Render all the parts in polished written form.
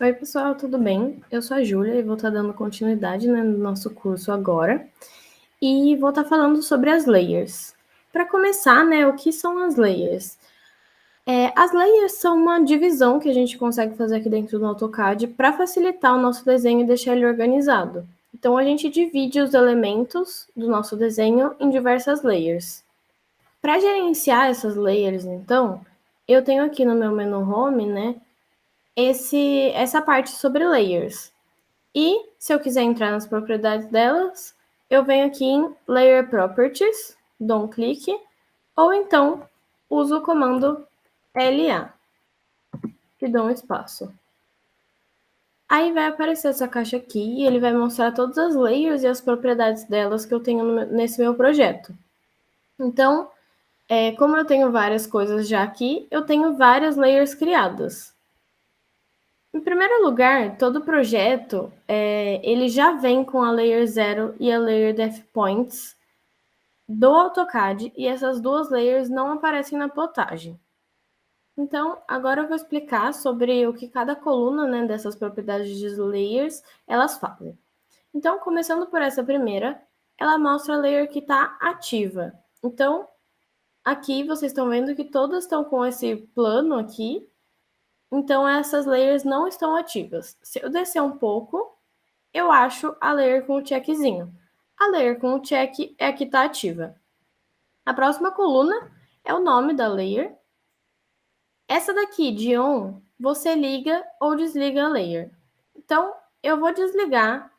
Oi, pessoal, tudo bem? Eu sou a Júlia e vou estar dando continuidade, no nosso curso agora. E vou estar falando sobre as layers. Para começar, o que são as layers? As layers são uma divisão que a gente consegue fazer aqui dentro do AutoCAD para facilitar o nosso desenho e deixar ele organizado. Então, a gente divide os elementos do nosso desenho em diversas layers. Para gerenciar essas layers, então, eu tenho aqui no meu menu Home, essa parte sobre layers. E se eu quiser entrar nas propriedades delas, eu venho aqui em Layer Properties, dou um clique, ou então uso o comando LA e dou um espaço. Aí vai aparecer essa caixa aqui e ele vai mostrar todas as layers e as propriedades delas que eu tenho nesse meu projeto. Então, como eu tenho várias coisas já aqui, eu tenho várias layers criadas. Em primeiro lugar, todo projeto ele já vem com a Layer 0 e a Layer Depth Points do AutoCAD e essas duas layers não aparecem na plotagem. Então, agora eu vou explicar sobre o que cada coluna dessas propriedades de layers elas fazem. Então, começando por essa primeira, ela mostra a layer que está ativa. Então, aqui vocês estão vendo que todas estão com esse plano aqui. Então, essas layers não estão ativas. Se eu descer um pouco, eu acho a layer com o checkzinho. A layer com o check é a que está ativa. A próxima coluna é o nome da layer. Essa daqui, de on, você liga ou desliga a layer. Então, eu vou desligar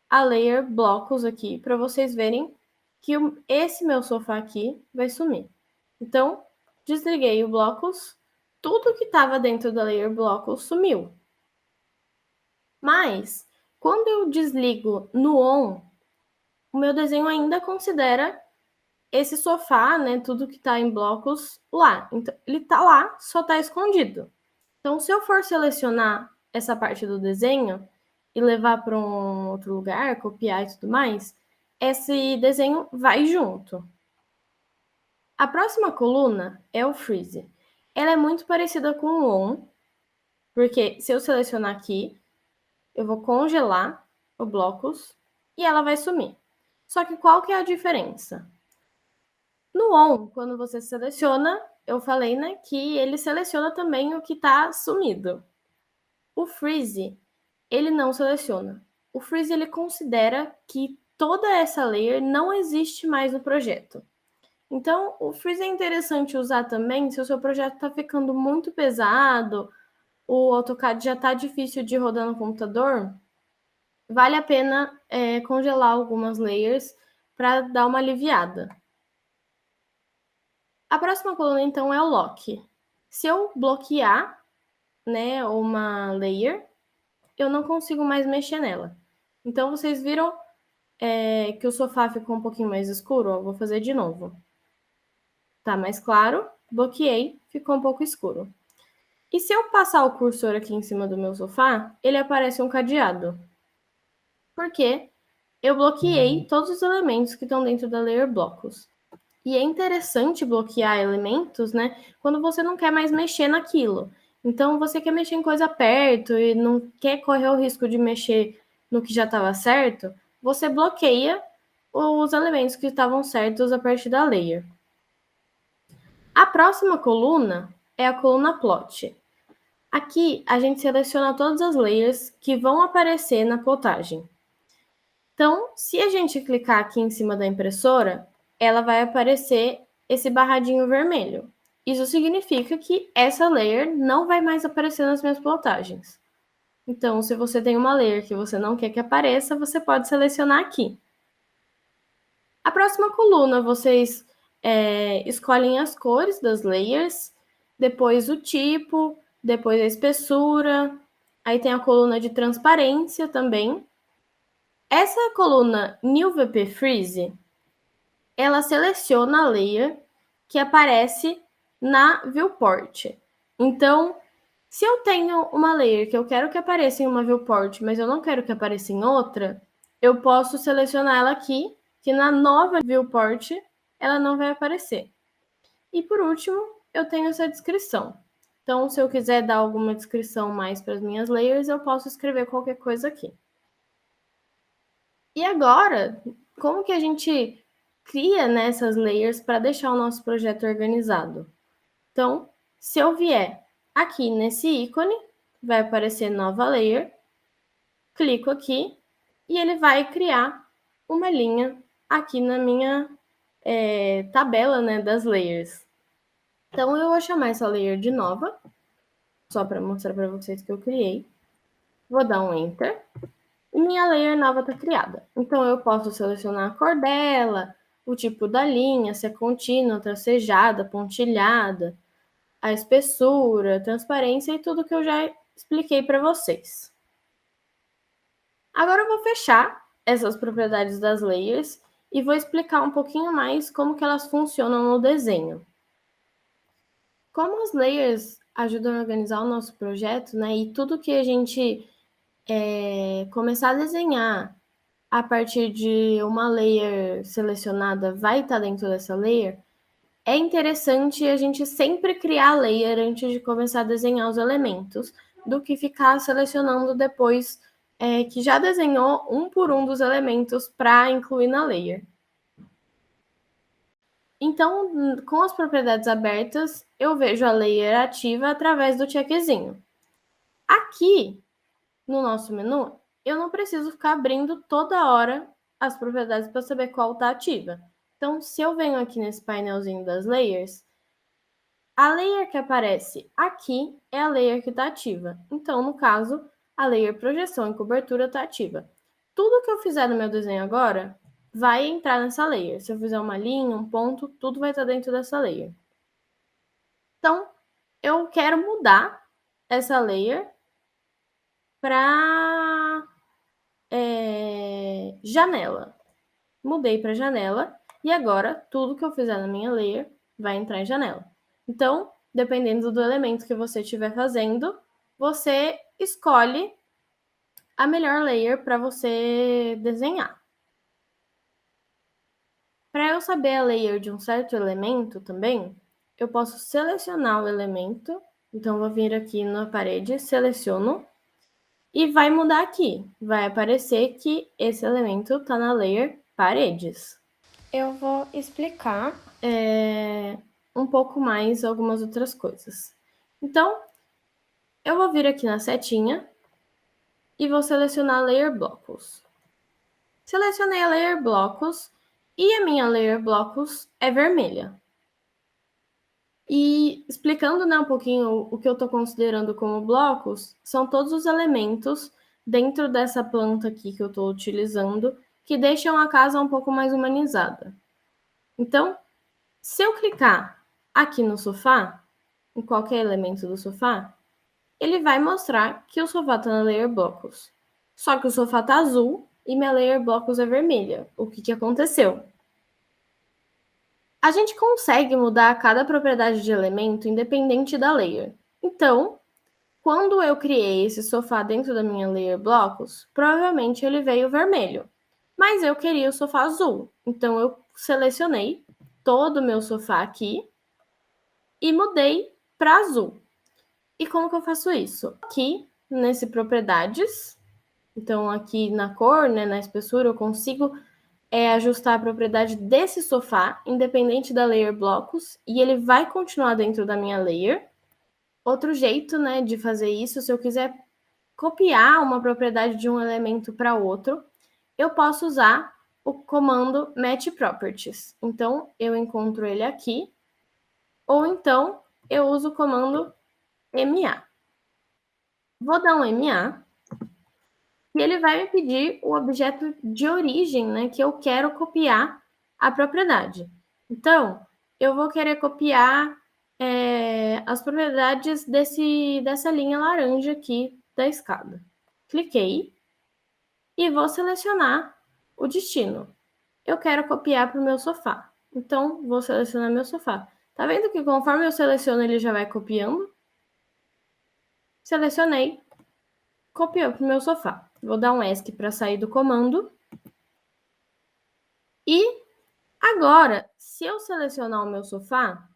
a layer blocos aqui, para vocês verem que esse meu sofá aqui vai sumir. Então, desliguei o blocos, tudo que estava dentro da layer blocos sumiu. Mas, quando eu desligo no on, o meu desenho ainda considera esse sofá, tudo que está em blocos lá. Então, ele está lá, só está escondido. Então, se eu for selecionar essa parte do desenho e levar para um outro lugar, copiar e tudo mais, esse desenho vai junto. A próxima coluna é o Freeze. Ela é muito parecida com o On, porque se eu selecionar aqui, eu vou congelar o blocos e ela vai sumir. Só que qual que é a diferença? No On, quando você seleciona, eu falei, que ele seleciona também o que está sumido. O Freeze, ele não seleciona. O Freeze, ele considera que toda essa layer não existe mais no projeto. Então, o Freeze é interessante usar também se o seu projeto está ficando muito pesado, o AutoCAD já está difícil de rodar no computador, vale a pena congelar algumas layers para dar uma aliviada. A próxima coluna, então, é o Lock. Se eu bloquear uma layer, eu não consigo mais mexer nela. Então, vocês viram que o sofá ficou um pouquinho mais escuro? Eu vou fazer de novo. Tá mais claro, bloqueei, ficou um pouco escuro. E se eu passar o cursor aqui em cima do meu sofá, ele aparece um cadeado. Por quê? Eu bloqueei todos os elementos que estão dentro da layer blocos. E é interessante bloquear elementos, quando você não quer mais mexer naquilo. Então, você quer mexer em coisa perto e não quer correr o risco de mexer no que já estava certo, você bloqueia os elementos que estavam certos a partir da layer. A próxima coluna é a coluna Plot. Aqui, a gente seleciona todas as layers que vão aparecer na plotagem. Então, se a gente clicar aqui em cima da impressora, ela vai aparecer esse barradinho vermelho. Isso significa que essa layer não vai mais aparecer nas minhas plotagens. Então, se você tem uma layer que você não quer que apareça, você pode selecionar aqui. A próxima coluna, vocês escolhem as cores das layers, depois o tipo, depois a espessura, aí tem a coluna de transparência também. Essa coluna New VP Freeze, ela seleciona a layer que aparece na viewport. Então, se eu tenho uma layer que eu quero que apareça em uma viewport, mas eu não quero que apareça em outra, eu posso selecionar ela aqui, que na nova viewport ela não vai aparecer. E por último, eu tenho essa descrição. Então, se eu quiser dar alguma descrição mais para as minhas layers, eu posso escrever qualquer coisa aqui. E agora, como que a gente cria essas layers para deixar o nosso projeto organizado? Então, se eu vier aqui nesse ícone, vai aparecer nova layer, clico aqui e ele vai criar uma linha aqui na minha tabela das layers. Então, eu vou chamar essa layer de nova, só para mostrar para vocês que eu criei. Vou dar um Enter. E minha layer nova está criada. Então, eu posso selecionar a cor dela, o tipo da linha, se é contínua, tracejada, pontilhada, a espessura, a transparência e tudo que eu já expliquei para vocês. Agora eu vou fechar essas propriedades das layers e vou explicar um pouquinho mais como que elas funcionam no desenho. Como as layers ajudam a organizar o nosso projeto, e tudo que a gente começar a desenhar a partir de uma layer selecionada vai estar dentro dessa layer, é interessante a gente sempre criar a layer antes de começar a desenhar os elementos, do que ficar selecionando depois que já desenhou um por um dos elementos para incluir na layer. Então, com as propriedades abertas, eu vejo a layer ativa através do checkzinho. Aqui, no nosso menu, eu não preciso ficar abrindo toda hora as propriedades para saber qual está ativa. Então, se eu venho aqui nesse painelzinho das layers, a layer que aparece aqui é a layer que está ativa. Então, no caso, a layer projeção e cobertura está ativa. Tudo que eu fizer no meu desenho agora vai entrar nessa layer. Se eu fizer uma linha, um ponto, tudo vai estar dentro dessa layer. Então, eu quero mudar essa layer para janela. Mudei para janela e agora tudo que eu fizer na minha layer vai entrar em janela. Então, dependendo do elemento que você estiver fazendo, você escolhe a melhor layer para você desenhar. Para eu saber a layer de um certo elemento também, eu posso selecionar o elemento. Então, vou vir aqui na parede, seleciono e vai mudar aqui. Vai aparecer que esse elemento está na layer paredes. Eu vou explicar um pouco mais algumas outras coisas. Então, eu vou vir aqui na setinha e vou selecionar Layer Blocos. Selecionei a Layer Blocos e a minha Layer Blocos é vermelha. E explicando um pouquinho o que eu estou considerando como blocos, são todos os elementos dentro dessa planta aqui que eu estou utilizando que deixam a casa um pouco mais humanizada. Então, se eu clicar aqui no sofá, em qualquer elemento do sofá, ele vai mostrar que o sofá está na Layer Blocos. Só que o sofá está azul e minha Layer Blocos é vermelha. O que aconteceu? A gente consegue mudar cada propriedade de elemento independente da layer. Então, quando eu criei esse sofá dentro da minha Layer Blocos, provavelmente ele veio vermelho. Mas eu queria o sofá azul. Então, eu selecionei todo o meu sofá aqui e mudei para azul. E como que eu faço isso? Aqui, nesse propriedades, então aqui na cor, na espessura, eu consigo ajustar a propriedade desse sofá, independente da layer blocos, e ele vai continuar dentro da minha layer. Outro jeito, de fazer isso, se eu quiser copiar uma propriedade de um elemento para outro, eu posso usar o comando Match Properties. Então, eu encontro ele aqui, ou então eu uso o comando MA. Vou dar um MA e ele vai me pedir o objeto de origem, que eu quero copiar a propriedade. Então, eu vou querer copiar as propriedades dessa linha laranja aqui da escada. Cliquei e vou selecionar o destino. Eu quero copiar para o meu sofá. Então, vou selecionar meu sofá. Tá vendo que conforme eu seleciono, ele já vai copiando? Selecionei, copiou para o meu sofá. Vou dar um ESC para sair do comando. E agora, se eu selecionar o meu sofá,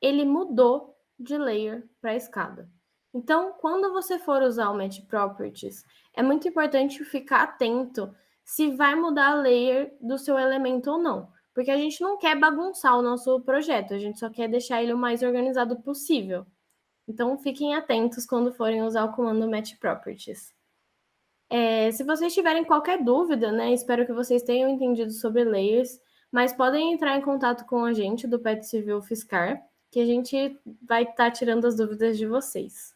ele mudou de layer para a escada. Então, quando você for usar o Match Properties, é muito importante ficar atento se vai mudar a layer do seu elemento ou não, porque a gente não quer bagunçar o nosso projeto, a gente só quer deixar ele o mais organizado possível. Então, fiquem atentos quando forem usar o comando Match Properties. Se vocês tiverem qualquer dúvida, né, espero que vocês tenham entendido sobre layers, mas podem entrar em contato com a gente do Pet Civil Fiscar, que a gente vai estar tirando as dúvidas de vocês.